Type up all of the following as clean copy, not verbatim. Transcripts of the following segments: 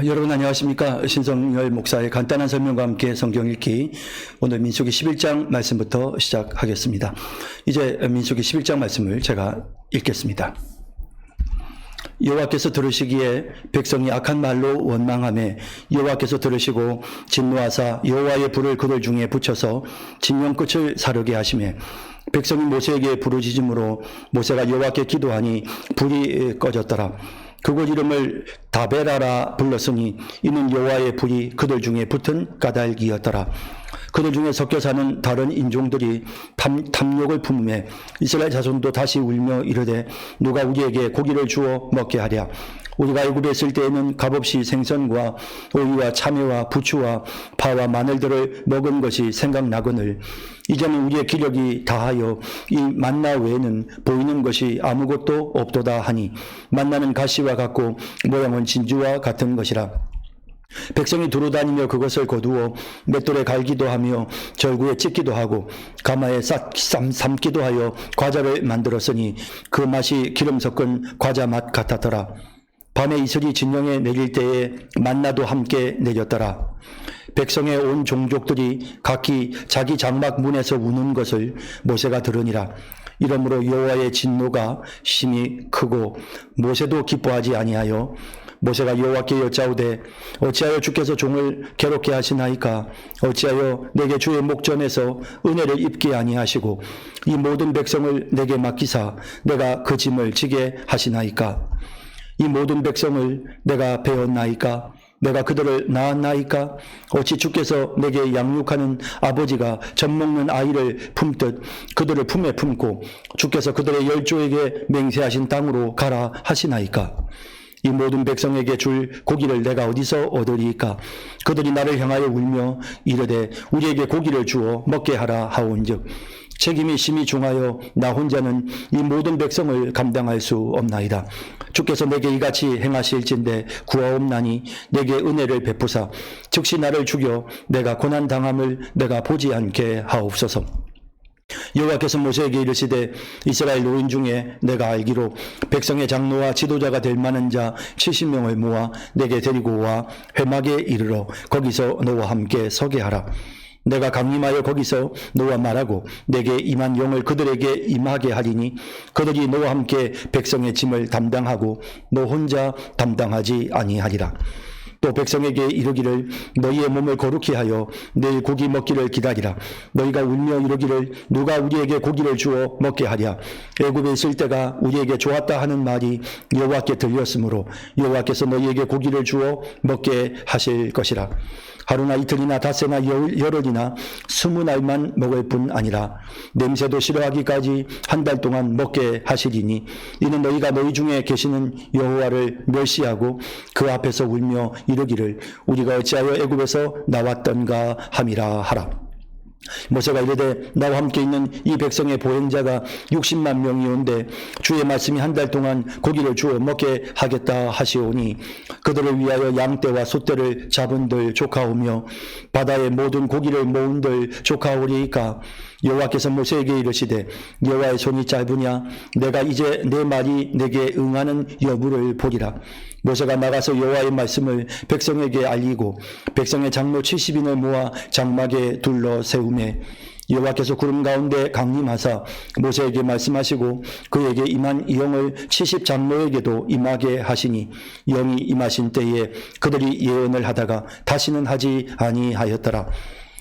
여러분 안녕하십니까? 신성열 목사의 간단한 설명과 함께 성경 읽기, 오늘 민수기 11장 말씀부터 시작하겠습니다. 이제 민수기 11장 말씀을 제가 읽겠습니다. 여호와께서 들으시기에 백성이 악한 말로 원망하며 여호와께서 들으시고 진노하사 여호와의 불을 그들 중에 붙여서 진영 끝을 사르게 하시며 백성이 모세에게 부르짖음으로 모세가 여호와께 기도하니 불이 꺼졌더라. 그곳 이름을 다베라라 불렀으니 이는 여호와의 불이 그들 중에 붙은 까닭이었더라. 그들 중에 섞여 사는 다른 인종들이 탐욕을 품으며 이스라엘 자손도 다시 울며 이르되 누가 우리에게 고기를 주어 먹게 하랴. 우리가 애굽에 있을 때에는 값없이 생선과 오이와 참외와 부추와 파와 마늘들을 먹은 것이 생각나거늘 이제는 우리의 기력이 다하여 이 만나 외에는 보이는 것이 아무것도 없도다 하니 만나는 가시와 같고 모양은 진주와 같은 것이라. 백성이 두루다니며 그것을 거두어 맷돌에 갈기도 하며 절구에 찢기도 하고 가마에 삶기도 하여 과자를 만들었으니 그 맛이 기름 섞은 과자 맛 같았더라. 밤에 이슬이 진영에 내릴 때에 만나도 함께 내렸더라. 백성의 온 종족들이 각기 자기 장막 문에서 우는 것을 모세가 들으니라. 이러므로 여호와의 진노가 심히 크고 모세도 기뻐하지 아니하여 모세가 여호와께 여짜오되 어찌하여 주께서 종을 괴롭게 하시나이까? 어찌하여 내게 주의 목전에서 은혜를 입게 아니하시고 이 모든 백성을 내게 맡기사 내가 그 짐을 지게 하시나이까? 이 모든 백성을 내가 배웠나이까? 내가 그들을 낳았나이까? 어찌 주께서 내게 양육하는 아버지가 젖먹는 아이를 품듯 그들을 품에 품고 주께서 그들의 열조에게 맹세하신 땅으로 가라 하시나이까? 이 모든 백성에게 줄 고기를 내가 어디서 얻으리이까? 그들이 나를 향하여 울며 이르되 우리에게 고기를 주어 먹게 하라 하온즉 책임이 심히 중하여 나 혼자는 이 모든 백성을 감당할 수 없나이다. 주께서 내게 이같이 행하실진대 구하옵나니 내게 은혜를 베푸사 즉시 나를 죽여 내가 고난당함을 내가 보지 않게 하옵소서. 여호와께서 모세에게 이르시되 이스라엘 노인 중에 내가 알기로 백성의 장로와 지도자가 될 만한 자 70명을 모아 내게 데리고 와 회막에 이르러 거기서 너와 함께 서게 하라. 내가 강림하여 거기서 너와 말하고 내게 임한 영을 그들에게 임하게 하리니 그들이 너와 함께 백성의 짐을 담당하고 너 혼자 담당하지 아니하리라. 또 백성에게 이르기를 너희의 몸을 거룩히 하여 내일 고기 먹기를 기다리라. 너희가 울며 이르기를 누가 우리에게 고기를 주어 먹게 하랴. 애굽에 있을 때가 우리에게 좋았다 하는 말이 여호와께 들렸으므로 여호와께서 너희에게 고기를 주어 먹게 하실 것이라. 하루나 이틀이나 닷새나 열흘이나 20날만 먹을 뿐 아니라 냄새도 싫어하기까지 한 달 동안 먹게 하시리니 이는 너희가 너희 중에 계시는 여호와를 멸시하고 그 앞에서 울며 이르기를 우리가 어찌하여 애굽에서 나왔던가 함이라 하라. 모세가 이르되 나와 함께 있는 이 백성의 보행자가 60만 명이온데 주의 말씀이 한 달 동안 고기를 주어 먹게 하겠다 하시오니 그들을 위하여 양떼와 소떼를 잡은들 조카오며 바다의 모든 고기를 모은들 조카오리이까? 여호와께서 모세에게 이르시되 여호와의 손이 짧으냐? 내가 이제 내 말이 내게 응하는 여부를 보리라. 모세가 나가서 여호와의 말씀을 백성에게 알리고 백성의 장로 70인을 모아 장막에 둘러 세우매 여호와께서 구름 가운데 강림하사 모세에게 말씀하시고 그에게 임한 영을 70장로에게도 임하게 하시니 영이 임하신 때에 그들이 예언을 하다가 다시는 하지 아니하였더라.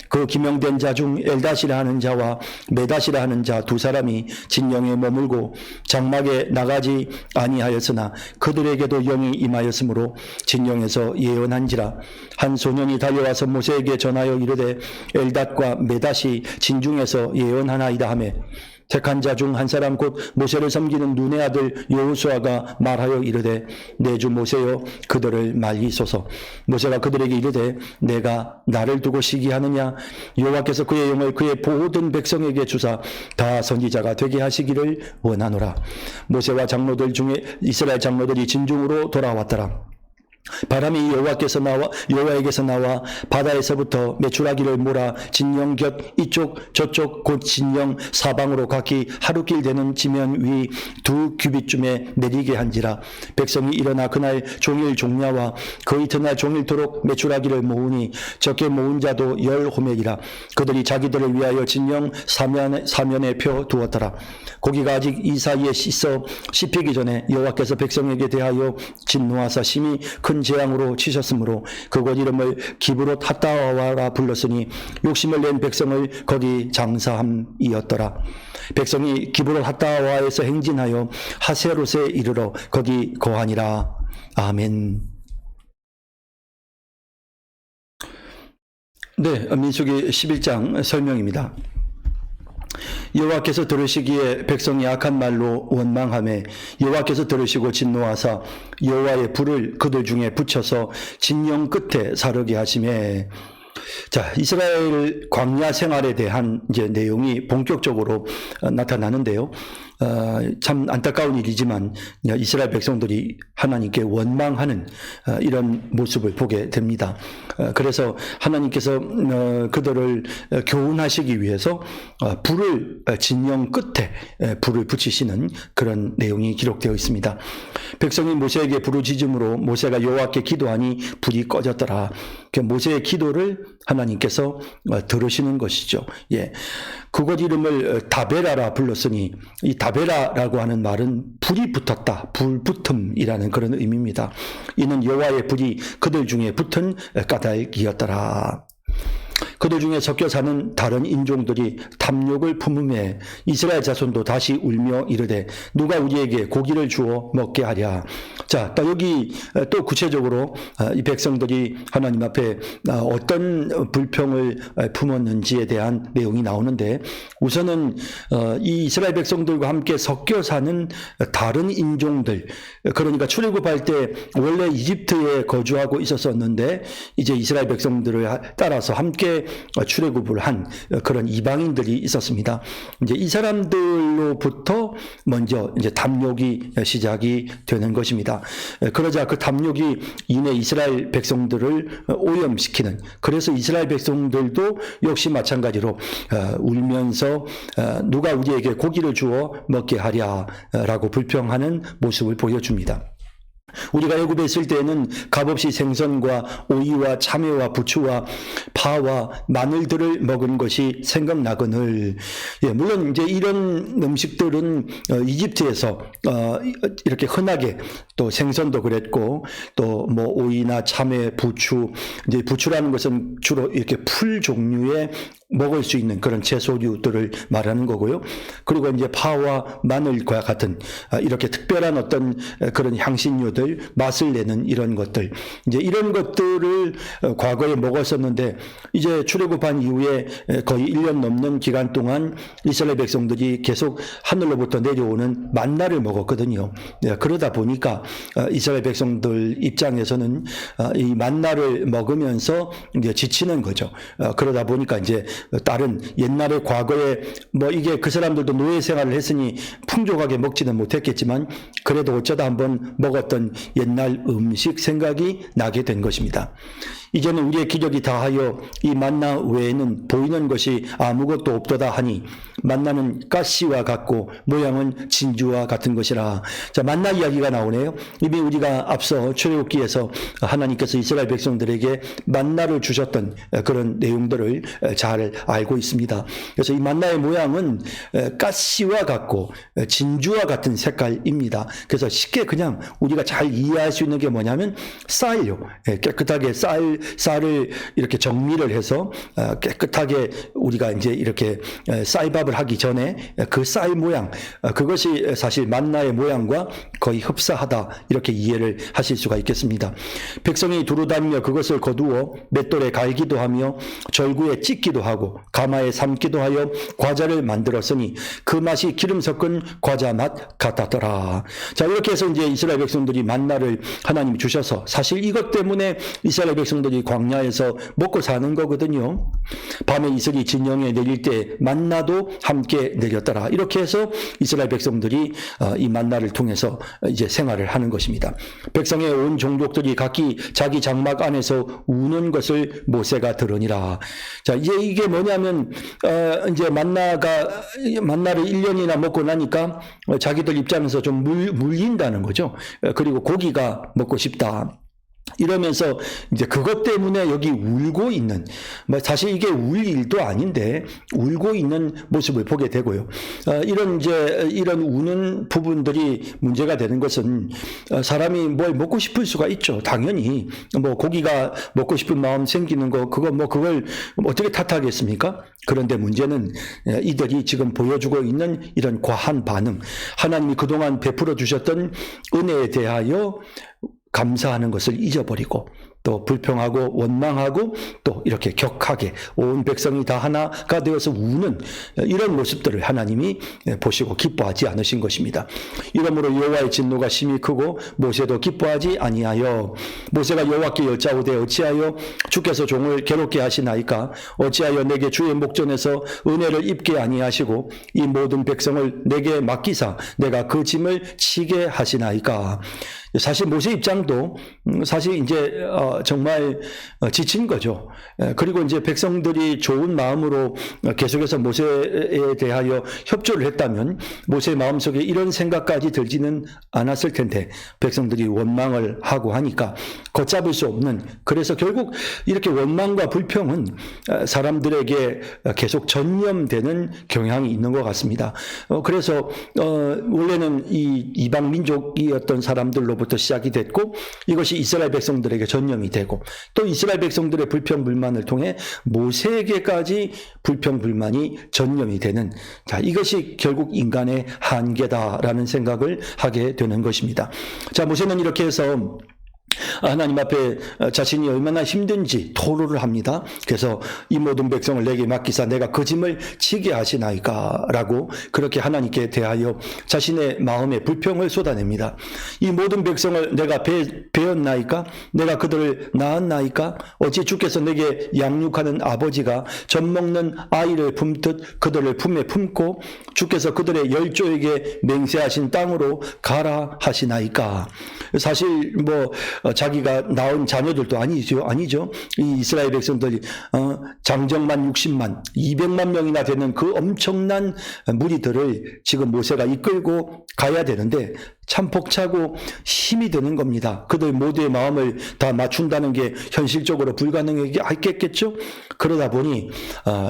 그 기명된 자 중 엘다시라 하는 자와 메다시라 하는 자 두 사람이 진영에 머물고 장막에 나가지 아니하였으나 그들에게도 영이 임하였으므로 진영에서 예언한지라. 한 소년이 달려와서 모세에게 전하여 이르되 엘닷과 메다시 진중에서 예언하나이다 하매 택한 자 중 한 사람 곧 모세를 섬기는 눈의 아들 여호수아가 말하여 이르되 내 주 모세여 그들을 말리소서. 모세가 그들에게 이르되 내가 나를 두고 시기하느냐? 여호와께서 그의 영을 그의 모든 백성에게 주사 다 선지자가 되게 하시기를 원하노라. 모세와 장로들 중에 이스라엘 장로들이 진중으로 돌아왔더라. 바람이 여호와에게서 나와 바다에서부터 메추라기를 몰아 진영 곁 이쪽 저쪽 곧 진영 사방으로 각기 하루길 되는 지면 위 2규빗쯤에 내리게 한지라. 백성이 일어나 그날 종일 종야와 그 이튿날 종일토록 메추라기를 모으니 적게 모은 자도 10호멜이라. 그들이 자기들을 위하여 진영 사면에 펴 두었더라. 고기가 아직 이 사이에 씹히기 전에 여호와께서 백성에게 대하여 진노하사 심히 큰 재앙으로 치셨으므로 그곳 이름을 기브롯 핫다와라 불렀으니 욕심을 낸 백성을 거기 장사함이었더라. 백성이 기브롯 핫다와에서 행진하여 하세롯에 이르러 거기 거하니라. 아멘. 네, 민수기 11장 설명입니다. 여호와께서 들으시기에 백성이 악한 말로 원망하매 여호와께서 들으시고 진노하사 여호와의 불을 그들 중에 붙여서 진영 끝에 사르게 하시매. 자, 이스라엘 광야 생활에 대한 이제 내용이 본격적으로 나타나는데요. 참 안타까운 일이지만 이스라엘 백성들이 하나님께 원망하는 이런 모습을 보게 됩니다. 그래서 하나님께서 그들을 교훈하시기 위해서 불을 진영 끝에 불을 붙이시는 그런 내용이 기록되어 있습니다. 백성이 모세에게 부르짖음으로 모세가 여호와께 기도하니 불이 꺼졌더라. 모세의 기도를 하나님께서 들으시는 것이죠. 예, 그곳 이름을 다베라라 불렀으니 이 다베라라고 하는 말은 불이 붙었다, 불붙음이라는 그런 의미입니다. 이는 여호와의 불이 그들 중에 붙은 까닭이었더라. 그들 중에 섞여 사는 다른 인종들이 탐욕을 품음에 이스라엘 자손도 다시 울며 이르되 누가 우리에게 고기를 주어 먹게 하랴. 자, 여기 또 구체적으로 이 백성들이 하나님 앞에 어떤 불평을 품었는지에 대한 내용이 나오는데, 우선은 이 이스라엘 백성들과 함께 섞여 사는 다른 인종들, 그러니까 출애굽할 때 원래 이집트에 거주하고 있었었는데 이제 이스라엘 백성들을 따라서 함께 출애굽을 한 그런 이방인들이 있었습니다. 이제 이 사람들로부터 먼저 이제 탐욕이 시작이 되는 것입니다. 그러자 그 탐욕이 이내 이스라엘 백성들을 오염시키는, 그래서 이스라엘 백성들도 역시 마찬가지로 울면서 누가 우리에게 고기를 주어 먹게 하랴라고 불평하는 모습을 보여줍니다. 우리가 애굽에 있을 때에는 값없이 생선과 오이와 참외와 부추와 파와 마늘들을 먹은 것이 생각나거늘. 예, 물론 이제 이런 음식들은 이집트에서 이렇게 흔하게, 또 생선도 그랬고 또 뭐 오이나 참외, 부추, 이제 부추라는 것은 주로 이렇게 풀 종류의 먹을 수 있는 그런 채소류들을 말하는 거고요. 그리고 이제 파와 마늘과 같은 이렇게 특별한 어떤 그런 향신료들, 맛을 내는 이런 것들, 이제 이런 것들을 과거에 먹었었는데 이제 출애굽한 이후에 거의 1년 넘는 기간 동안 이스라엘 백성들이 계속 하늘로부터 내려오는 만나를 먹었거든요. 그러다 보니까 이스라엘 백성들 입장에서는 이 만나를 먹으면서 이제 지치는 거죠. 그러다 보니까 이제 다른 옛날에 과거에 뭐 이게 그 사람들도 노예 생활을 했으니 풍족하게 먹지는 못했겠지만 그래도 어쩌다 한번 먹었던 옛날 음식 생각이 나게 된 것입니다. 이제는 우리의 기력이 다하여 이 만나 외에는 보이는 것이 아무것도 없도다 하니 만나는 가시와 같고 모양은 진주와 같은 것이라. 자, 만나 이야기가 나오네요. 이미 우리가 앞서 출애굽기에서 하나님께서 이스라엘 백성들에게 만나를 주셨던 그런 내용들을 잘 알고 있습니다. 그래서 이 만나의 모양은 가시와 같고 진주와 같은 색깔입니다. 그래서 쉽게 그냥 우리가 잘 이해할 수 있는 게 뭐냐면 쌀요. 깨끗하게 쌀을 이렇게 정리를 해서 깨끗하게 우리가 이제 이렇게 쌀밥을 하기 전에 그 쌀 모양, 그것이 사실 만나의 모양과 거의 흡사하다, 이렇게 이해를 하실 수가 있겠습니다. 백성이 두루다니며 그것을 거두어 맷돌에 갈기도 하며 절구에 찢기도 하고 가마에 삶기도 하여 과자를 만들었으니 그 맛이 기름 섞은 과자 맛 같았더라. 자, 이렇게 해서 이제 이스라엘 백성들이 만나를 하나님이 주셔서, 사실 이것 때문에 이스라엘 백성들이 광야에서 먹고 사는 거거든요. 밤에 이슬이 진영에 내릴 때 만나도 함께 내렸더라. 이렇게 해서 이스라엘 백성들이 이 만나를 통해서 이제 생활을 하는 것입니다. 백성의 온 종족들이 각기 자기 장막 안에서 우는 것을 모세가 들으니라. 자, 이제 이게 뭐냐면 이제 만나를 1년이나 먹고 나니까 자기들 입장에서 좀 물린다는 거죠. 그리고 고기가 먹고 싶다. 이러면서 이제 그것 때문에 여기 울고 있는, 사실 이게 울 일도 아닌데 울고 있는 모습을 보게 되고요. 이런 우는 부분들이 문제가 되는 것은 사람이 뭘 먹고 싶을 수가 있죠. 당연히 뭐 고기가 먹고 싶은 마음 생기는 거 그걸 어떻게 탓하겠습니까? 그런데 문제는 이들이 지금 보여주고 있는 이런 과한 반응, 하나님이 그동안 베풀어 주셨던 은혜에 대하여 감사하는 것을 잊어버리고 또 불평하고 원망하고 또 이렇게 격하게 온 백성이 다 하나가 되어서 우는 이런 모습들을 하나님이 보시고 기뻐하지 않으신 것입니다. 이러므로 여호와의 진노가 심히 크고 모세도 기뻐하지 아니하여 모세가 여호와께 여짜오되 어찌하여 주께서 종을 괴롭게 하시나이까 어찌하여 내게 주의 목전에서 은혜를 입게 아니하시고 이 모든 백성을 내게 맡기사 내가 그 짐을 치게 하시나이까. 사실 모세 입장도 사실 이제 정말 지친 거죠. 그리고 이제 백성들이 좋은 마음으로 계속해서 모세에 대하여 협조를 했다면 모세의 마음속에 이런 생각까지 들지는 않았을 텐데 백성들이 원망을 하고 하니까 걷잡을 수 없는, 그래서 결국 이렇게 원망과 불평은 사람들에게 계속 전염되는 경향이 있는 것 같습니다. 그래서 원래는 이 이방 민족이었던 사람들로 부터 시작이 됐고 이것이 이스라엘 백성들에게 전염이 되고 또 이스라엘 백성들의 불평 불만을 통해 모세에게까지 불평 불만이 전염이 되는, 자, 이것이 결국 인간의 한계다라는 생각을 하게 되는 것입니다. 자, 모세는 이렇게 해서 하나님 앞에 자신이 얼마나 힘든지 토로를 합니다. 그래서 이 모든 백성을 내게 맡기사 내가 그 짐을 치게 하시나이까 라고 그렇게 하나님께 대하여 자신의 마음의 불평을 쏟아냅니다. 이 모든 백성을 내가 배었나이까? 내가 그들을 낳았나이까? 어찌 주께서 내게 양육하는 아버지가 젖 먹는 아이를 품듯 그들을 품에 품고 주께서 그들의 열조에게 맹세하신 땅으로 가라 하시나이까? 사실 자기가 낳은 자녀들도 아니죠. 이 이스라엘 백성들이 장정만 60만, 200만 명이나 되는 그 엄청난 무리들을 지금 모세가 이끌고 가야 되는데 참 벅차고 힘이 드는 겁니다. 그들 모두의 마음을 다 맞춘다는 게 현실적으로 불가능했겠죠. 그러다 보니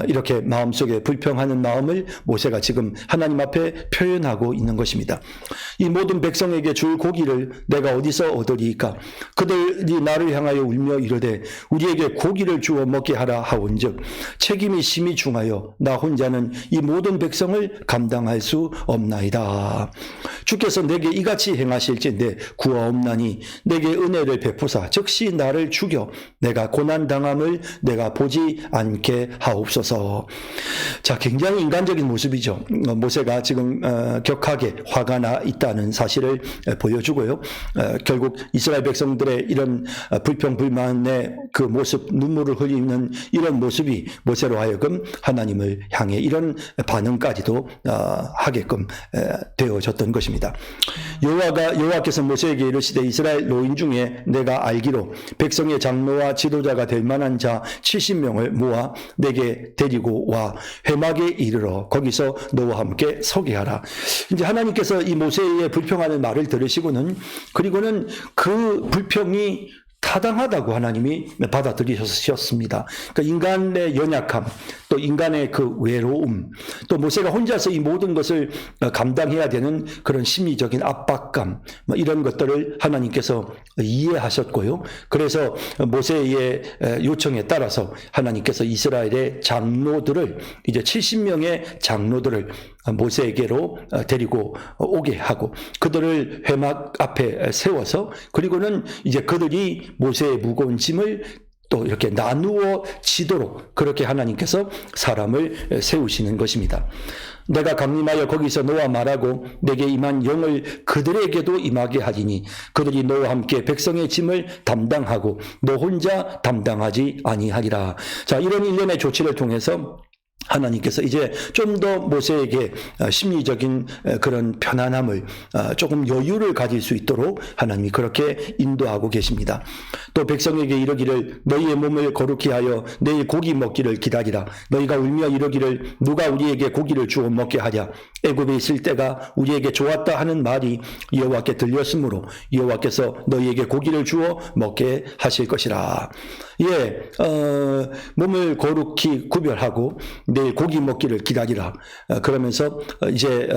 이렇게 마음속에 불평하는 마음을 모세가 지금 하나님 앞에 표현하고 있는 것입니다. 이 모든 백성에게 줄 고기를 내가 어디서 얻으리이까? 그들이 나를 향하여 울며 이르되 우리에게 고기를 주어 먹게 하라 하온즉 책임이 심히 중하여 나 혼자는 이 모든 백성을 감당할 수 없나이다. 주께서 내게 이같이 행하실지 내 구하옵나니 내게 은혜를 베푸사 즉시 나를 죽여 내가 고난당함을 내가 보지 않게 하옵소서. 자, 굉장히 인간적인 모습이죠. 모세가 지금 격하게 화가 나 있다는 사실을 보여주고요. 결국 이스라엘 백성들의 이런 불평 불만의 그 모습, 눈물을 흘리는 이런 모습이 모세로 하여금 하나님을 향해 이런 반응까지도 하게끔 되어졌던 것입니다. 여호와께서 모세에게 이르시되 이스라엘 노인 중에 내가 알기로 백성의 장로와 지도자가 될 만한 자 70명을 모아 내게 데리고 와 회막에 이르러 거기서 너와 함께 서게 하라. 이제 하나님께서 이 모세의 불평하는 말을 들으시고는 그리고는 그 불평이 타당하다고 하나님이 받아들이셨습니다. 그러니까 인간의 연약함, 또 인간의 그 외로움, 또 모세가 혼자서 이 모든 것을 감당해야 되는 그런 심리적인 압박감, 이런 것들을 하나님께서 이해하셨고요. 그래서 모세의 요청에 따라서 하나님께서 이스라엘의 장로들을 이제 70명의 장로들을 모세에게로 데리고 오게 하고 그들을 회막 앞에 세워서 그리고는 이제 그들이 모세의 무거운 짐을 또 이렇게 나누어지도록 그렇게 하나님께서 사람을 세우시는 것입니다. 내가 강림하여 거기서 너와 말하고 내게 임한 영을 그들에게도 임하게 하리니 그들이 너와 함께 백성의 짐을 담당하고 너 혼자 담당하지 아니하리라. 자, 이런 일련의 조치를 통해서 하나님께서 이제 좀 더 모세에게 심리적인 그런 편안함을, 조금 여유를 가질 수 있도록 하나님이 그렇게 인도하고 계십니다. 또 백성에게 이르기를 너희의 몸을 거룩히 하여 내일 고기 먹기를 기다리라. 너희가 울며 이르기를 누가 우리에게 고기를 주어 먹게 하랴. 애굽에 있을 때가 우리에게 좋았다 하는 말이 여호와께 들렸으므로 여호와께서 너희에게 고기를 주어 먹게 하실 것이라. 예, 몸을 거룩히 구별하고 내일 고기 먹기를 기다리라. 그러면서 이제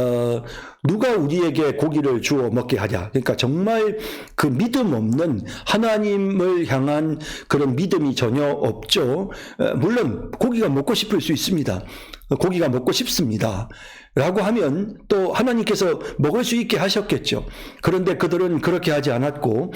누가 우리에게 고기를 주어 먹게 하랴. 그러니까 정말 그 믿음 없는 하나님을 향한 그런 믿음이 전혀 없죠. 물론 고기가 먹고 싶을 수 있습니다. 고기가 먹고 싶습니다. 라고 하면 또 하나님께서 먹을 수 있게 하셨겠죠. 그런데 그들은 그렇게 하지 않았고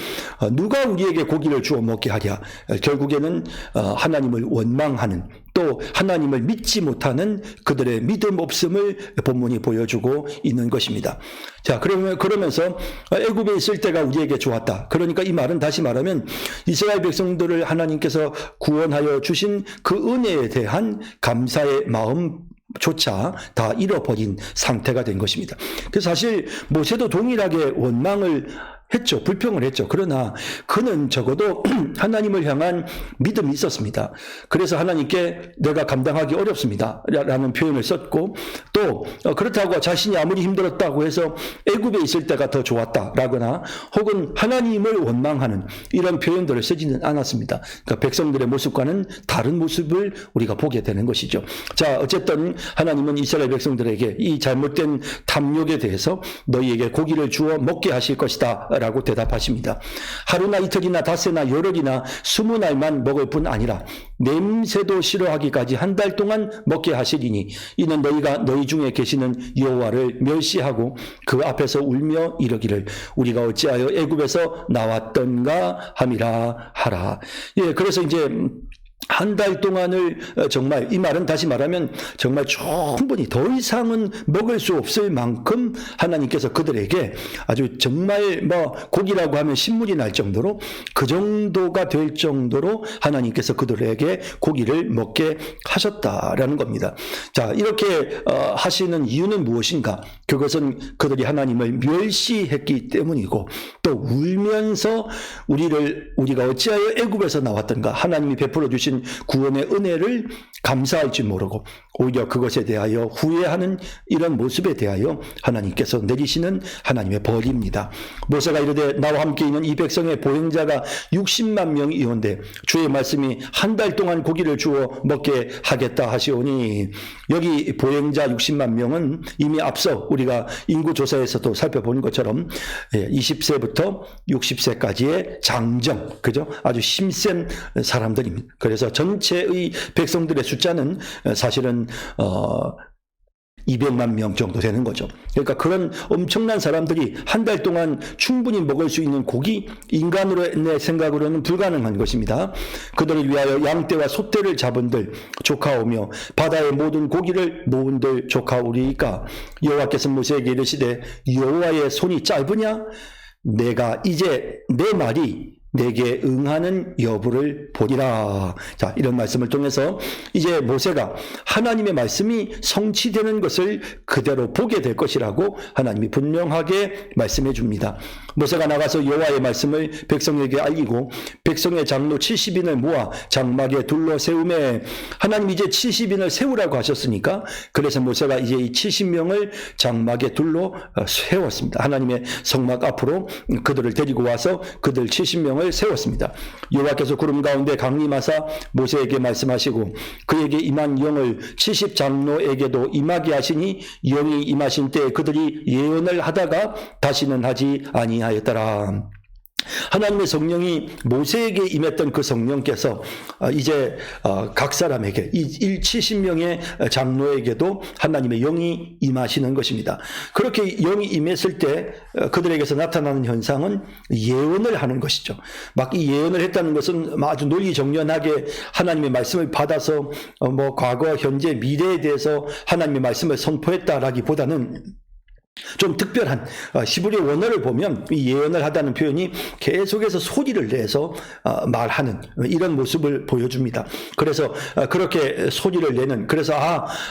누가 우리에게 고기를 주어 먹게 하랴. 결국에는 하나님을 원망하는, 또 하나님을 믿지 못하는 그들의 믿음 없음을 본문이 보여주고 있는 것입니다. 자, 그러면서 애굽에 있을 때가 우리에게 좋았다. 그러니까 이 말은 다시 말하면 이스라엘 백성들을 하나님께서 구원하여 주신 그 은혜에 대한 감사의 마음조차 다 잃어버린 상태가 된 것입니다. 그래서 사실 모세도 동일하게 원망을 했죠. 불평을 했죠. 그러나 그는 적어도 하나님을 향한 믿음이 있었습니다. 그래서 하나님께 내가 감당하기 어렵습니다 라는 표현을 썼고, 또 그렇다고 자신이 아무리 힘들었다고 해서 애굽에 있을 때가 더 좋았다라거나 혹은 하나님을 원망하는 이런 표현들을 쓰지는 않았습니다. 그러니까 백성들의 모습과는 다른 모습을 우리가 보게 되는 것이죠. 자, 어쨌든 하나님은 이스라엘 백성들에게 이 잘못된 탐욕에 대해서 너희에게 고기를 주어 먹게 하실 것이다 라고 대답하십니다. 하루나 이틀이나 닷새나 열흘이나 20날만 먹을 뿐 아니라 냄새도 싫어하기까지 한 달 동안 먹게 하시리니 이는 너희가 너희 중에 계시는 여호와를 멸시하고 그 앞에서 울며 이르기를 우리가 어찌하여 애굽에서 나왔던가 함이라 하라. 예, 그래서 이제 한 달 동안을 정말, 이 말은 다시 말하면 정말 충분히 더 이상은 먹을 수 없을 만큼 하나님께서 그들에게 아주 정말 고기라고 하면 신물이 날 정도로 그 정도가 될 정도로 하나님께서 그들에게 고기를 먹게 하셨다라는 겁니다. 자, 이렇게 하시는 이유는 무엇인가? 그것은 그들이 하나님을 멸시했기 때문이고, 또 울면서 우리가 어찌하여 애굽에서 나왔던가, 하나님이 베풀어 주신 구원의 은혜를 감사할 줄 모르고 오히려 그것에 대하여 후회하는 이런 모습에 대하여 하나님께서 내리시는 하나님의 벌입니다. 모세가 이르되 나와 함께 있는 이 백성의 보행자가 60만 명이온데 주의 말씀이 한 달 동안 고기를 주어 먹게 하겠다 하시오니, 여기 보행자 60만 명은 이미 앞서 우리가 인구조사에서도 살펴본 것처럼 20세부터 60세까지의 장정, 그죠? 아주 힘센 사람들입니다. 그래서 전체의 백성들의 숫자는 사실은 200만 명 정도 되는 거죠. 그러니까 그런 엄청난 사람들이 한 달 동안 충분히 먹을 수 있는 고기, 인간으로의 내 생각으로는 불가능한 것입니다. 그들을 위하여 양떼와 소떼를 잡은들 조카오며 바다의 모든 고기를 모은들 조카오리이까 여호와께서 모세에게 이르시되 여호와의 손이 짧으냐? 내가 이제 내 말이 내게 응하는 여부를 보리라. 자, 이런 말씀을 통해서 이제 모세가 하나님의 말씀이 성취되는 것을 그대로 보게 될 것이라고 하나님이 분명하게 말씀해 줍니다. 모세가 나가서 여호와의 말씀을 백성에게 알리고 백성의 장로 70인을 모아 장막에 둘러 세우매, 하나님이 이제 70인을 세우라고 하셨으니까 그래서 모세가 이제 이 70명을 장막에 둘러 세웠습니다. 하나님의 성막 앞으로 그들을 데리고 와서 그들 70명을 세웠습니다. 여호와께서 구름 가운데 강림하사 모세에게 말씀하시고 그에게 임한 영을 70장로에게도 임하게 하시니 영이 임하신 때에 그들이 예언을 하다가 다시는 하지 아니하였더라. 하나님의 성령이 모세에게 임했던 그 성령께서 이제 각 사람에게 이 70명의 장로에게도 하나님의 영이 임하시는 것입니다. 그렇게 영이 임했을 때 그들에게서 나타나는 현상은 예언을 하는 것이죠. 막 이 예언을 했다는 것은 아주 논리정연하게 하나님의 말씀을 받아서 뭐 과거, 현재, 미래에 대해서 하나님의 말씀을 선포했다라기보다는 좀 특별한 히브리 원어를 보면 이 예언을 하다는 표현이 계속해서 소리를 내서 말하는 이런 모습을 보여줍니다. 그래서 그렇게 소리를 내는, 그래서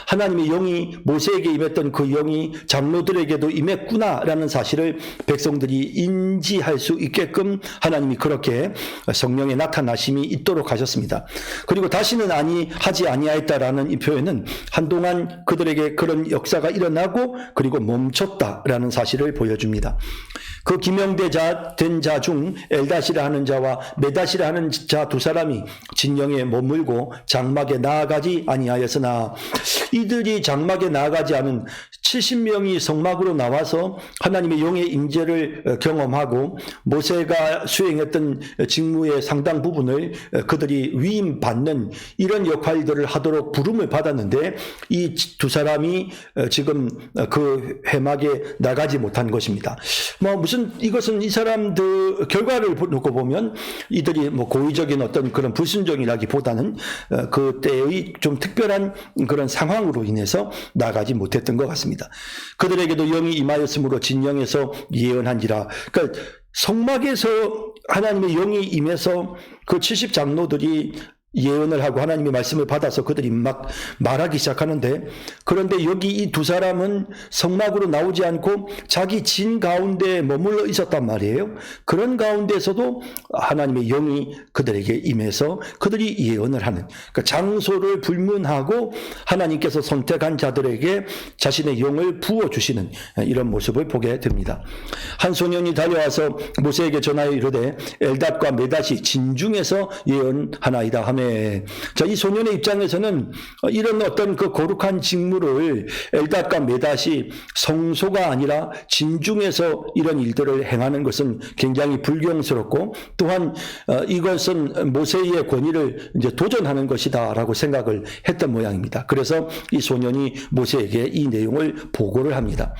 하나님의 영이 모세에게 임했던 그 영이 장로들에게도 임했구나라는 사실을 백성들이 인지할 수 있게끔 하나님이 그렇게 성령의 나타나심이 있도록 하셨습니다. 그리고 다시는 하지 아니하였다라는 이 표현은 한동안 그들에게 그런 역사가 일어나고 그리고 멈췄다 라는 사실을 보여줍니다. 그 기명된 자 중 엘닷이라 하는 자와 메닷이라 하는 자 두 사람이 진영에 머물고 장막에 나아가지 아니하였으나 이들이 장막에 나아가지 않은 70명이 성막으로 나와서 하나님의 영의 임재를 경험하고 모세가 수행했던 직무의 상당 부분을 그들이 위임받는 이런 역할들을 하도록 부름을 받았는데 이 두 사람이 지금 그 회막에 나가지 못한 것입니다. 이것은 이 사람들 결과를 놓고 보면 이들이 고의적인 어떤 그런 불순종이라기보다는 그때의 좀 특별한 그런 상황으로 인해서 나가지 못했던 것 같습니다. 그들에게도 영이 임하였으므로 진영에서 예언한지라. 그러니까 성막에서 하나님의 영이 임해서 그 70장로들이 예언을 하고 하나님의 말씀을 받아서 그들이 막 말하기 시작하는데, 그런데 여기 이 두 사람은 성막으로 나오지 않고 자기 진 가운데 머물러 있었단 말이에요. 그런 가운데서도 하나님의 영이 그들에게 임해서 그들이 예언을 하는, 그러니까 장소를 불문하고 하나님께서 선택한 자들에게 자신의 영을 부어주시는 이런 모습을 보게 됩니다. 한 소년이 달려와서 모세에게 전하여 이르되 엘닷과 메닷이 진중에서 예언하나이다 하며, 자, 이 소년의 입장에서는 이런 어떤 그 거룩한 직무를 엘닷과 메닷이 성소가 아니라 진중에서 이런 일들을 행하는 것은 굉장히 불경스럽고, 또한 이것은 모세의 권위를 이제 도전하는 것이다라고 생각을 했던 모양입니다. 그래서 이 소년이 모세에게 이 내용을 보고를 합니다.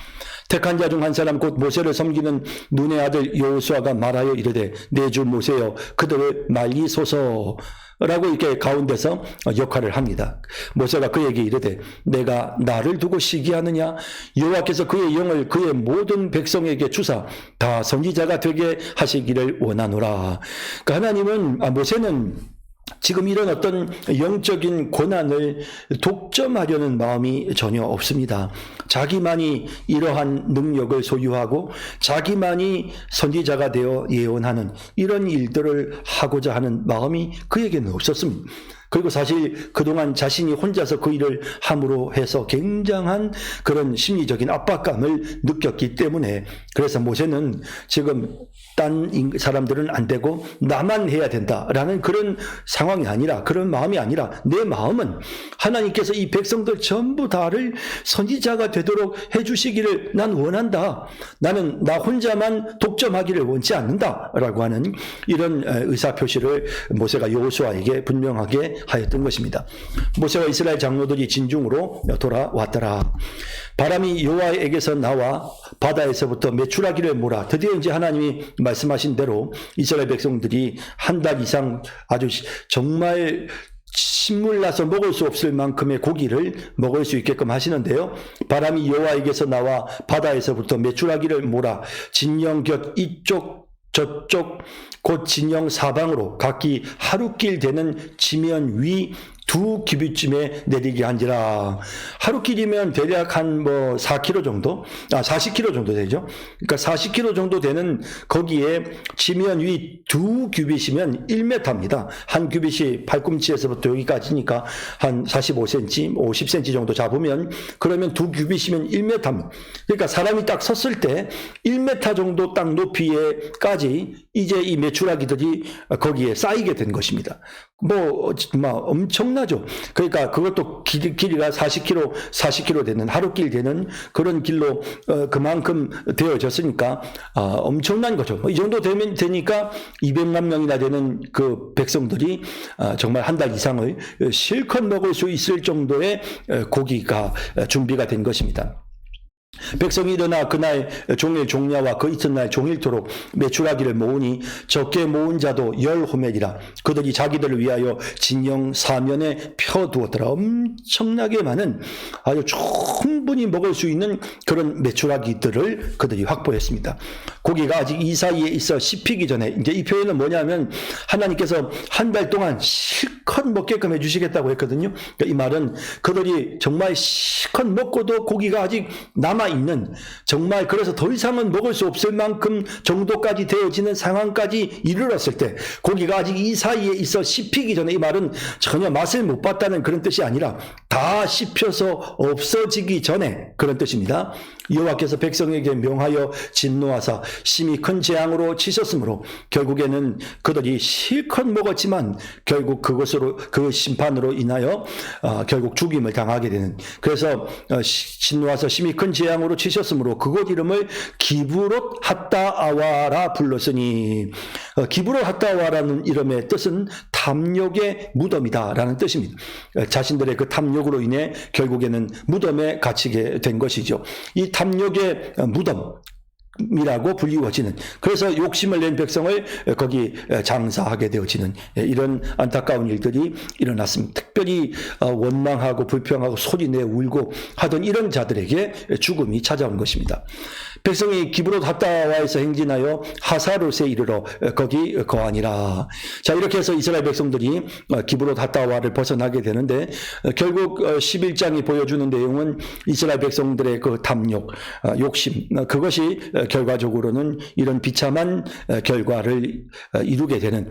택한 자 중 한 사람 곧 모세를 섬기는 눈의 아들 여호수아가 말하여 이르되 내 주 모세여 그들을 말리소서 라고 이렇게 가운데서 역할을 합니다. 모세가 그에게 이르되 내가 나를 두고 시기하느냐? 여호와께서 그의 영을 그의 모든 백성에게 주사 다 선지자가 되게 하시기를 원하노라. 그러니까 하나님은, 모세는 지금 이런 어떤 영적인 권한을 독점하려는 마음이 전혀 없습니다. 자기만이 이러한 능력을 소유하고 자기만이 선지자가 되어 예언하는 이런 일들을 하고자 하는 마음이 그에게는 없었습니다. 그리고 사실 그동안 자신이 혼자서 그 일을 함으로 해서 굉장한 그런 심리적인 압박감을 느꼈기 때문에, 그래서 모세는 지금 딴 사람들은 안 되고 나만 해야 된다라는 그런 상황이 아니라, 그런 마음이 아니라, 내 마음은 하나님께서 이 백성들 전부 다를 선지자가 되도록 해주시기를 난 원한다. 나는 나 혼자만 독점하기를 원치 않는다라고 하는 이런 의사표시를 모세가 여호수아에게 분명하게 하였던 것입니다. 모세와 이스라엘 장로들이 진중으로 돌아왔더라. 바람이 여호와에게서 나와 바다에서부터 메추라기를 몰아, 드디어 이제 하나님이 말씀하신 대로 이스라엘 백성들이 한 달 이상 아주 정말 신물나서 먹을 수 없을 만큼의 고기를 먹을 수 있게끔 하시는데요. 바람이 여호와에게서 나와 바다에서부터 메추라기를 몰아 진영 곁 이쪽 저쪽 곧 진영 사방으로 각기 하루길 되는 지면 위 2규빗쯤에 내리게 한지라. 하루길이면 대략 한 4km 정도, 40km 정도 되죠. 그러니까 40km 정도 되는 거기에 지면 위 2규빗이면 1m입니다. 한 규빗이 팔꿈치에서부터 여기까지니까 한 45cm, 50cm 정도 잡으면, 그러면 2규빗이면 1m입니다. 그러니까 사람이 딱 섰을 때 1m 정도 딱 높이에까지 이제 이 메추라기들이 거기에 쌓이게 된 것입니다. 엄청난 엄청나죠. 그러니까 그것도 길이가 40km 되는 하루길 되는 그런 길로 그만큼 되어졌으니까 엄청난 거죠. 이 정도 되니까 200만 명이나 되는 그 백성들이 정말 한 달 이상을 실컷 먹을 수 있을 정도의 고기가 준비가 된 것입니다. 백성이 일어나 그날 종일 종야와 그 이튿날 종일토록 메추라기를 모으니 적게 모은 자도 10호멜이라. 그들이 자기들을 위하여 진영 사면에 펴두었더라. 엄청나게 많은 아주 충분히 먹을 수 있는 그런 메추라기들을 그들이 확보했습니다. 고기가 아직 이 사이에 있어 씹히기 전에, 이제 이 표현은 뭐냐면 하나님께서 한 달 동안 실컷 먹게끔 해주시겠다고 했거든요. 그러니까 이 말은 그들이 정말 실컷 먹고도 고기가 아직 남아있는, 정말 그래서 더 이상은 먹을 수 없을 만큼 정도까지 되어지는 상황까지 이르렀을 때, 고기가 아직 이 사이에 있어 씹히기 전에, 이 말은 전혀 맛을 못 봤다는 그런 뜻이 아니라 다 씹혀서 없어지기 전에 그런 뜻입니다. 여호와께서 백성에게 명하여 진노하사 심히 큰 재앙으로 치셨으므로 결국에는 그들이 실컷 먹었지만 결국 그것으로, 그 심판으로 인하여 결국 죽임을 당하게 되는, 그래서 진노하사 심히 큰 재앙으로 치셨으므로 그곳 이름을 기브롯 핫다아와라 불렀으니, 기브롯 핫다아와라는 이름의 뜻은 탐욕의 무덤이다라는 뜻입니다. 자신들의 그 탐욕으로 인해 결국에는 무덤에 갇히게 된 것이죠. 이 탐욕의 무덤이라고 불리워지는, 그래서 욕심을 낸 백성을 거기 장사하게 되어지는 이런 안타까운 일들이 일어났습니다. 특별히 원망하고 불평하고 소리내 울고 하던 이런 자들에게 죽음이 찾아온 것입니다. 백성이 기브롯 핫다와에서 행진하여 하사롯에 이르러 거기 거하니라. 자, 이렇게 해서 이스라엘 백성들이 기브롯 핫다와를 벗어나게 되는데, 결국 11장이 보여주는 내용은 이스라엘 백성들의 그 탐욕, 욕심, 그것이 결과적으로는 이런 비참한 결과를 이루게 되는,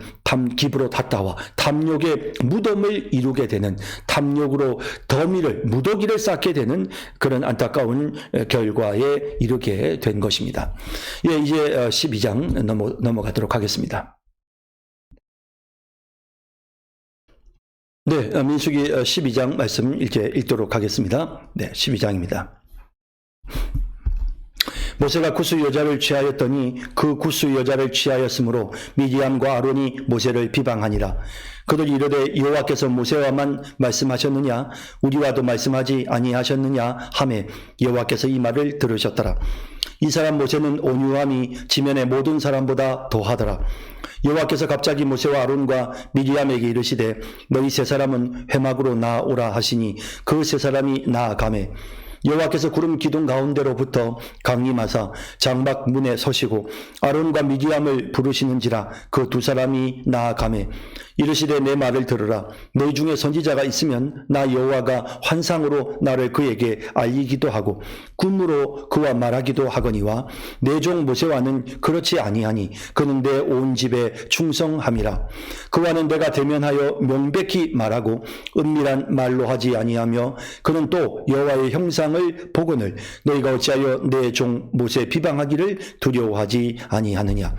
기브롯 핫다와, 탐욕의 무덤을 이루게 되는, 탐욕으로 더미를, 무더기를 쌓게 되는 그런 안타까운 결과에 이르게 된 것입니다. 예, 이제 12장 넘어가도록 하겠습니다. 네, 민수기 12장 말씀 이제 읽도록 하겠습니다. 네, 12장입니다. 모세가 구스 여자를 취하였더니 그 구스 여자를 취하였으므로 미디암과 아론이 모세를 비방하니라. 그들이 이르되 여호와께서 모세와만 말씀하셨느냐 우리와도 말씀하지 아니하셨느냐 하매 여호와께서 이 말을 들으셨더라. 이 사람 모세는 온유함이 지면의 모든 사람보다 더하더라. 여호와께서 갑자기 모세와 아론과 미리암에게 이르시되 너희 세 사람은 회막으로 나오라 하시니 그 세 사람이 나아가매 여호와께서 구름 기둥 가운데로부터 강림하사 장막 문에 서시고 아론과 미디암을 부르시는지라 그 두 사람이 나아가매 이르시되 내 말을 들으라. 너희 중에 선지자가 있으면 나 여호와가 환상으로 나를 그에게 알리기도 하고 꿈으로 그와 말하기도 하거니와 내 종 모세와는 그렇지 아니하니 그는 내 온 집에 충성함이라. 그와는 내가 대면하여 명백히 말하고 은밀한 말로 하지 아니하며 그는 또 여호와의 형상을 보거늘 너희가 어찌하여 내 종 모세 비방하기를 두려워하지 아니하느냐.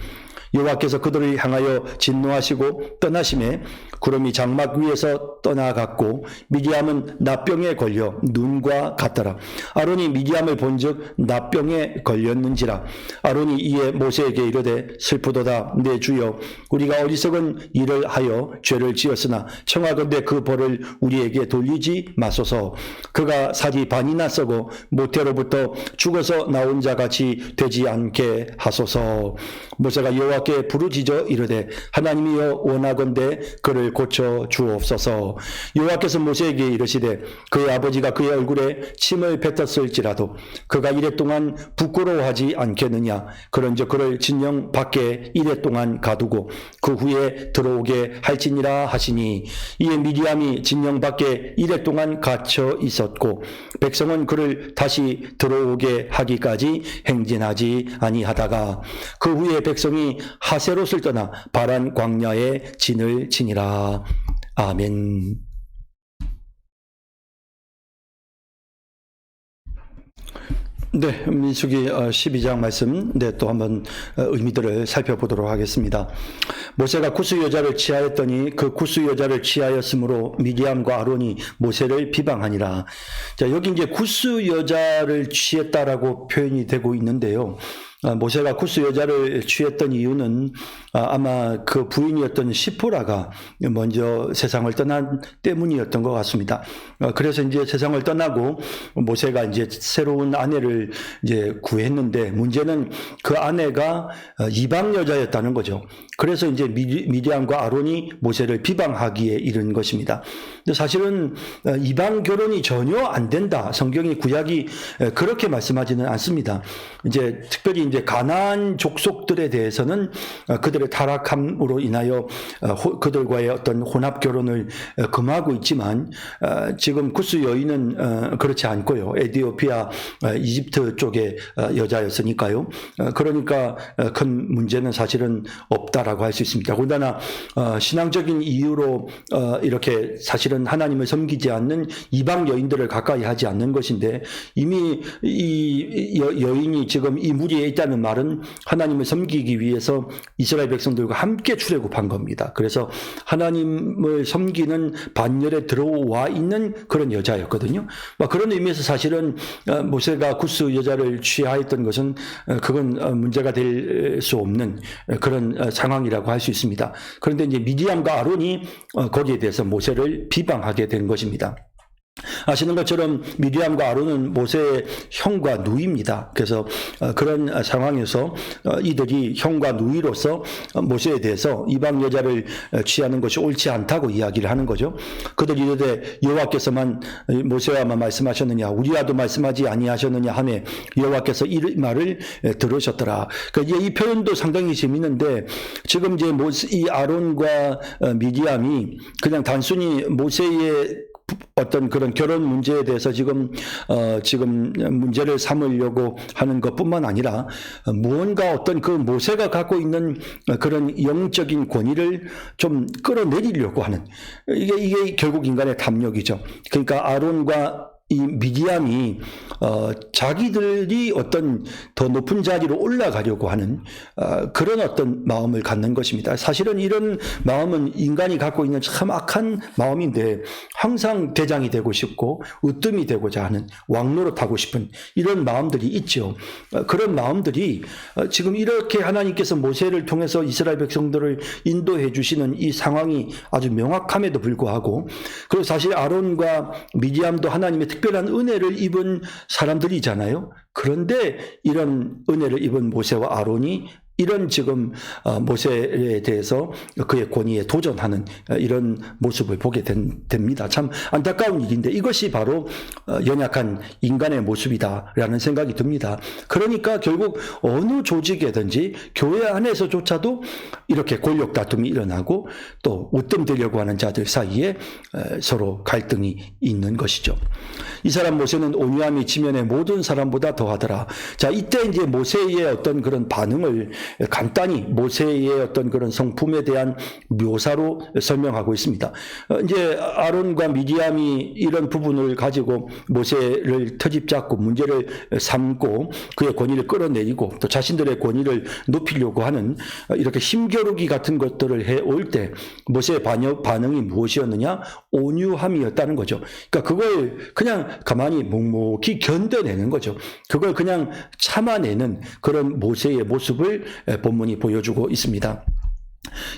여호와께서 그들을 향하여 진노하시고 떠나심에 구름이 장막 위에서 떠나갔고 미디암은 납병에 걸려 눈과 같더라. 아론이 미디암을 본즉 납병에 걸렸는지라. 아론이 이에 모세에게 이르되 슬프도다 내 주여 우리가 어리석은 일을 하여 죄를 지었으나 청하건대 그 벌을 우리에게 돌리지 마소서. 그가 살이 반이나 썩어 모태로부터 죽어서 나온 자같이 되지 않게 하소서. 모세가 여호와께 부르짖어 이르되 하나님이여 원하건대 그를 고쳐 주옵소서. 여호와께서 모세에게 이르시되 그의 아버지가 그의 얼굴에 침을 뱉었을지라도 그가 이랫동안 부끄러워하지 않겠느냐. 그런즉 그를 진영 밖에 이랫동안 가두고 그 후에 들어오게 할지니라 하시니 이에 미디암이 진영 밖에 이랫동안 갇혀 있었고 백성은 그를 다시 들어오게 하기까지 행진하지 아니하다가 그 후에 백성이 하세롯을 떠나 바란 광야에 진을 치니라. 아멘. 네, 민수기 12장 말씀, 또 한번 의미들을 살펴보도록 하겠습니다. 모세가 구스 여자를 취하였더니 그 구스 여자를 취하였으므로 미디암과 아론이 모세를 비방하니라. 자, 여기 이제 구스 여자를 취했다라고 표현이 되고 있는데요. 모세가 구스 여자를 취했던 이유는 아마 그 부인이었던 시포라가 먼저 세상을 떠난 때문이었던 것 같습니다. 그래서 이제 세상을 떠나고 모세가 이제 새로운 아내를 이제 구했는데 문제는 그 아내가 이방 여자였다는 거죠. 그래서 이제 미디암과 아론이 모세를 비방하기에 이른 것입니다. 사실은 이방 결혼이 전혀 안 된다. 성경이 구약이 그렇게 말씀하지는 않습니다. 이제 특별히 이제 가나안 족속들에 대해서는 그들의 타락함으로 인하여 그들과의 어떤 혼합 결혼을 금하고 있지만 지금 구스 여인은 그렇지 않고요. 에티오피아, 이집트 쪽의 여자였으니까요. 그러니까 큰 문제는 사실은 없다라고 할 수 있습니다. 더군다나 신앙적인 이유로 이렇게 사실은 하나님을 섬기지 않는 이방 여인들을 가까이 하지 않는 것인데 이미 이 여인이 지금 이 무리에 있다는 말은 하나님을 섬기기 위해서 이스라엘 백성들과 함께 출애굽한 겁니다. 그래서 하나님을 섬기는 반열에 들어와 있는 그런 여자였거든요. 그런 의미에서 사실은 모세가 구스 여자를 취하였던 것은 그건 문제가 될 수 없는 그런 상황이라고 할 수 있습니다. 그런데 이제 미디암과 아론이 거기에 대해서 모세를 비방하게 된 것입니다. 아시는 것처럼 미디암과 아론은 모세의 형과 누이입니다. 그래서 그런 상황에서 이들이 형과 누이로서 모세에 대해서 이방 여자를 취하는 것이 옳지 않다고 이야기를 하는 거죠. 그들이 이르되 여호와께서만 모세와만 말씀하셨느냐 우리와도 말씀하지 아니하셨느냐 하매 여호와께서 이 말을 들으셨더라. 그러니까 이 표현도 상당히 재미있는데 지금 이제 이 아론과 미디암이 그냥 단순히 모세의 어떤 그런 결혼 문제에 대해서 지금 문제를 삼으려고 하는 것뿐만 아니라 무언가 어떤 그 모세가 갖고 있는 그런 영적인 권위를 좀 끌어내리려고 하는 이게 결국 인간의 탐욕이죠. 그러니까 아론과 이 미디암이 자기들이 어떤 더 높은 자리로 올라가려고 하는 그런 어떤 마음을 갖는 것입니다. 사실은 이런 마음은 인간이 갖고 있는 참 악한 마음인데 항상 대장이 되고 싶고 으뜸이 되고자 하는 왕노릇하고 싶은 이런 마음들이 있죠. 그런 마음들이 지금 이렇게 하나님께서 모세를 통해서 이스라엘 백성들을 인도해 주시는 이 상황이 아주 명확함에도 불구하고 그리고 사실 아론과 미디암도 하나님의 특별한 은혜를 입은 사람들이잖아요. 그런데 이런 은혜를 입은 모세와 아론이 이런 지금 모세에 대해서 그의 권위에 도전하는 이런 모습을 보게 됩니다. 참 안타까운 일인데 이것이 바로 연약한 인간의 모습이다라는 생각이 듭니다. 그러니까 결국 어느 조직에든지 교회 안에서조차도 이렇게 권력 다툼이 일어나고 또 웃뜸되려고 하는 자들 사이에 서로 갈등이 있는 것이죠. 이 사람 모세는 온유함이 지면의 모든 사람보다 더하더라. 자, 이때 이제 모세의 어떤 그런 반응을 간단히 모세의 어떤 그런 성품에 대한 묘사로 설명하고 있습니다. 이제 아론과 미디암이 이런 부분을 가지고 모세를 터집잡고 문제를 삼고 그의 권위를 끌어내리고 또 자신들의 권위를 높이려고 하는 이렇게 힘겨루기 같은 것들을 해올 때 모세의 반응이 무엇이었느냐? 온유함이었다는 거죠. 그러니까 그걸 그냥 가만히 묵묵히 견뎌내는 거죠. 그걸 그냥 참아내는 그런 모세의 모습을 본문이 보여주고 있습니다.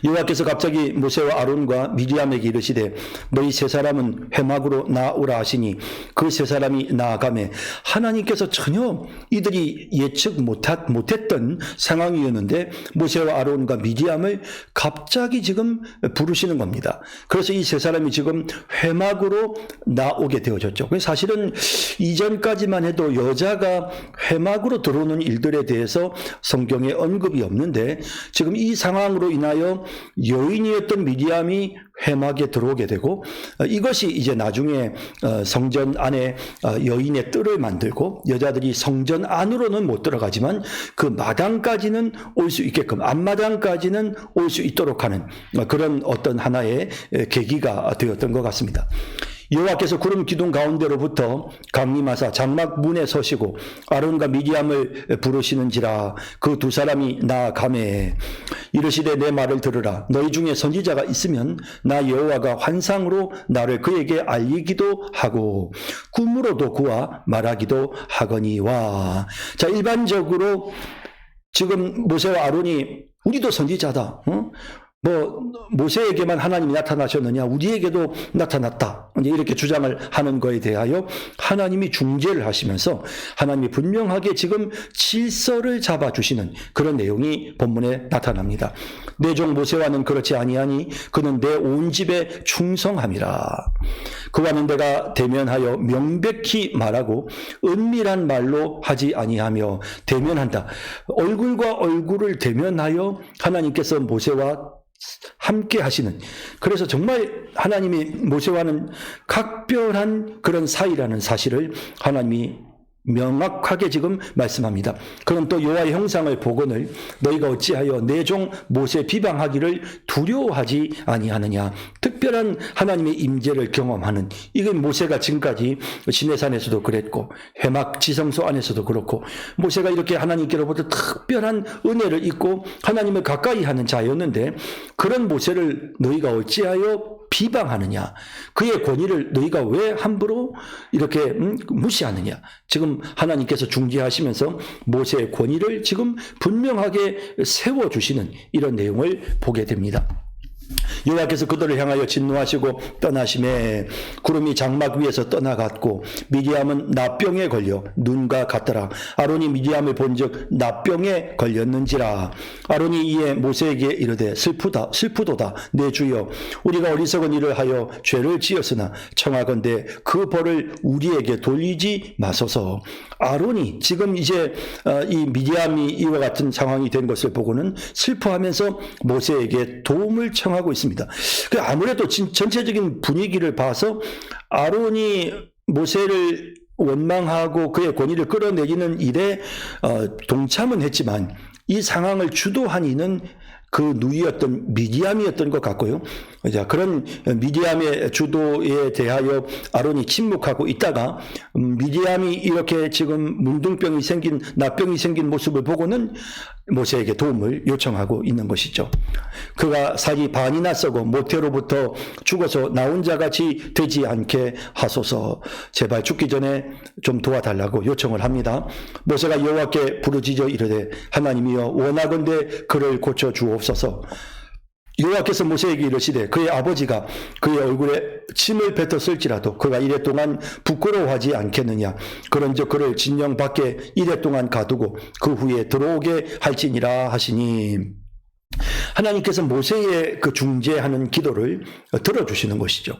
여호와께서 갑자기 모세와 아론과 미디암에게 이르시되 너희 세 사람은 회막으로 나오라 하시니 그 세 사람이 나아가매 하나님께서 전혀 이들이 예측 못했던 상황이었는데 모세와 아론과 미디암을 갑자기 지금 부르시는 겁니다. 그래서 이 세 사람이 지금 회막으로 나오게 되어졌죠. 사실은 이전까지만 해도 여자가 회막으로 들어오는 일들에 대해서 성경에 언급이 없는데 지금 이 상황으로 인하여 여인이었던 미디암이 회막에 들어오게 되고 이것이 이제 나중에 성전 안에 여인의 뜰을 만들고 여자들이 성전 안으로는 못 들어가지만 그 마당까지는 올 수 있게끔 앞마당까지는 올 수 있도록 하는 그런 어떤 하나의 계기가 되었던 것 같습니다. 여호와께서 구름 기둥 가운데로부터 강림하사 장막 문에 서시고 아론과 미디암을 부르시는지라. 그 두 사람이 나아가매 이르시되 내 말을 들으라. 너희 중에 선지자가 있으면 나 여호와가 환상으로 나를 그에게 알리기도 하고 꿈으로도 그와 말하기도 하거니와. 자, 일반적으로 지금 모세와 아론이 우리도 선지자다. 모세에게만 하나님이 나타나셨느냐? 우리에게도 나타났다. 이렇게 주장을 하는 거에 대하여 하나님이 중재를 하시면서 하나님이 분명하게 지금 질서를 잡아주시는 그런 내용이 본문에 나타납니다. 내 종 모세와는 그렇지 아니하니 그는 내 온 집에 충성함이라. 그와는 내가 대면하여 명백히 말하고 은밀한 말로 하지 아니하며. 대면한다. 얼굴과 얼굴을 대면하여 하나님께서 모세와 함께 하시는, 그래서 정말 하나님이 모세와는 각별한 그런 사이라는 사실을 하나님이 명확하게 지금 말씀합니다. 그럼 또 여호와의 형상을 보거늘 너희가 어찌하여 내 종 모세 비방하기를 두려워하지 아니하느냐. 특별한 하나님의 임재를 경험하는, 이게 모세가 지금까지 시내산에서도 그랬고 회막 지성소 안에서도 그렇고 모세가 이렇게 하나님께로부터 특별한 은혜를 입고 하나님을 가까이 하는 자였는데, 그런 모세를 너희가 어찌하여 비방하느냐. 그의 권위를 너희가 왜 함부로 이렇게 무시하느냐. 지금 하나님께서 중재하시면서 모세의 권위를 지금 분명하게 세워주시는 이런 내용을 보게 됩니다. 여호와께서 그들을 향하여 진노하시고 떠나심에 구름이 장막 위에서 떠나갔고 미디암은 나병에 걸려 눈과 같더라. 아론이 미디암을 본즉 나병에 걸렸는지라. 아론이 이에 모세에게 이르되 슬프도다 내 주여, 우리가 어리석은 일을 하여 죄를 지었으나 청하건대 그 벌을 우리에게 돌리지 마소서. 아론이 지금 이제 이 미디암이 이와 같은 상황이 된 것을 보고는 슬퍼하면서 모세에게 도움을 청하고 있습니다. 아무래도 전체적인 분위기를 봐서 아론이 모세를 원망하고 그의 권위를 끌어내리는 일에 동참은 했지만 이 상황을 주도한 이는 그 누이였던 미디암이었던 것 같고요. 자, 그런 미디암의 주도에 대하여 아론이 침묵하고 있다가 미디암이 이렇게 지금 문둥병이 생긴, 나병이 생긴 모습을 보고는 모세에게 도움을 요청하고 있는 것이죠. 그가 살이 반이나 썩어 모태로부터 죽어서 나 혼자 같이 되지 않게 하소서. 제발 죽기 전에 좀 도와달라고 요청을 합니다. 모세가 여호와께 부르짖어 이르되 하나님이여 원하건대 그를 고쳐 주옵소서. 여호와께서 모세에게 이르시되 그의 아버지가 그의 얼굴에 침을 뱉었을지라도 그가 이래 동안 부끄러워하지 않겠느냐. 그런즉 그를 진영 밖에 이래 동안 가두고 그 후에 들어오게 할지니라 하시니. 하나님께서 모세의 그 중재하는 기도를 들어주시는 것이죠.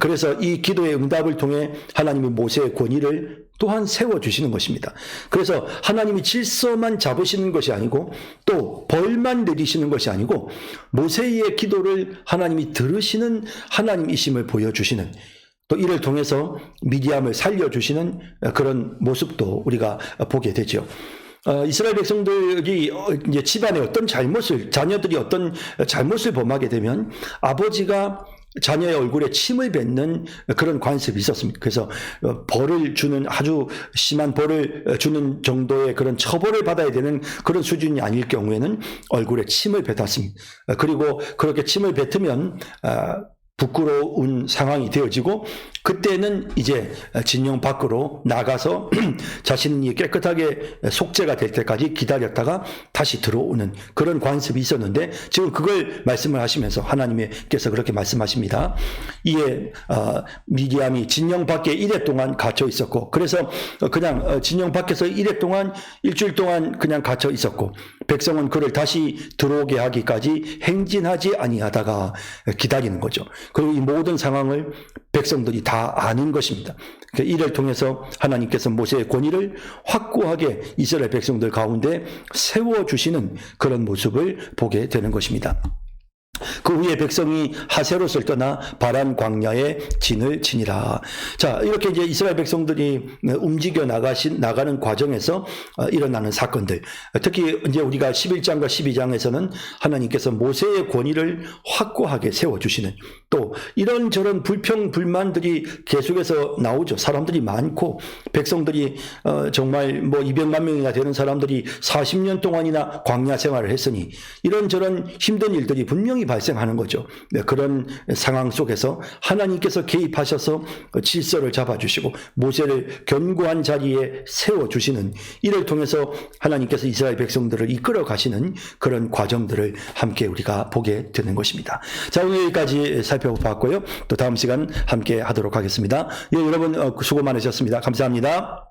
그래서 이 기도의 응답을 통해 하나님이 모세의 권위를 또한 세워주시는 것입니다. 그래서 하나님이 질서만 잡으시는 것이 아니고 또 벌만 내리시는 것이 아니고 모세의 기도를 하나님이 들으시는 하나님이심을 보여주시는, 또 이를 통해서 미디암을 살려주시는 그런 모습도 우리가 보게 되죠. 이스라엘 백성들이 이제 집안에 어떤 자녀들이 어떤 잘못을 범하게 되면 아버지가 자녀의 얼굴에 침을 뱉는 그런 관습이 있었습니다. 그래서 벌을 주는, 아주 심한 벌을 주는 정도의 그런 처벌을 받아야 되는 그런 수준이 아닐 경우에는 얼굴에 침을 뱉었습니다. 그리고 그렇게 침을 뱉으면 부끄러운 상황이 되어지고 그때는 이제 진영 밖으로 나가서 자신이 깨끗하게 속죄가 될 때까지 기다렸다가 다시 들어오는 그런 관습이 있었는데, 지금 그걸 말씀을 하시면서 하나님께서 그렇게 말씀하십니다. 이에 미디암이 진영 밖에 이래 동안 갇혀 있었고, 그래서 그냥 진영 밖에서 이래 동안 일주일 동안 그냥 갇혀 있었고 백성은 그를 다시 들어오게 하기까지 행진하지 아니하다가 기다리는 거죠. 그리고 이 모든 상황을 백성들이 다 아는 것입니다. 이를 통해서 하나님께서 모세의 권위를 확고하게 이스라엘 백성들 가운데 세워주시는 그런 모습을 보게 되는 것입니다. 그 후에 백성이 하세롯을 떠나 바란 광야에 진을 치니라. 자, 이렇게 이제 이스라엘 백성들이 움직여 나가는 과정에서 일어나는 사건들. 특히 이제 우리가 11장과 12장에서는 하나님께서 모세의 권위를 확고하게 세워주시는, 또 이런저런 불평불만들이 계속해서 나오죠. 사람들이 많고 백성들이 정말 뭐 200만 명이나 되는 사람들이 40년 동안이나 광야 생활을 했으니 이런저런 힘든 일들이 분명히 발생하는 거죠. 그런 상황 속에서 하나님께서 개입하셔서 질서를 잡아주시고 모세를 견고한 자리에 세워주시는, 이를 통해서 하나님께서 이스라엘 백성들을 이끌어 가시는 그런 과정들을 함께 우리가 보게 되는 것입니다. 자, 오늘 여기까지 살펴봤고요. 또 다음 시간 함께 하도록 하겠습니다. 예, 여러분 수고 많으셨습니다. 감사합니다.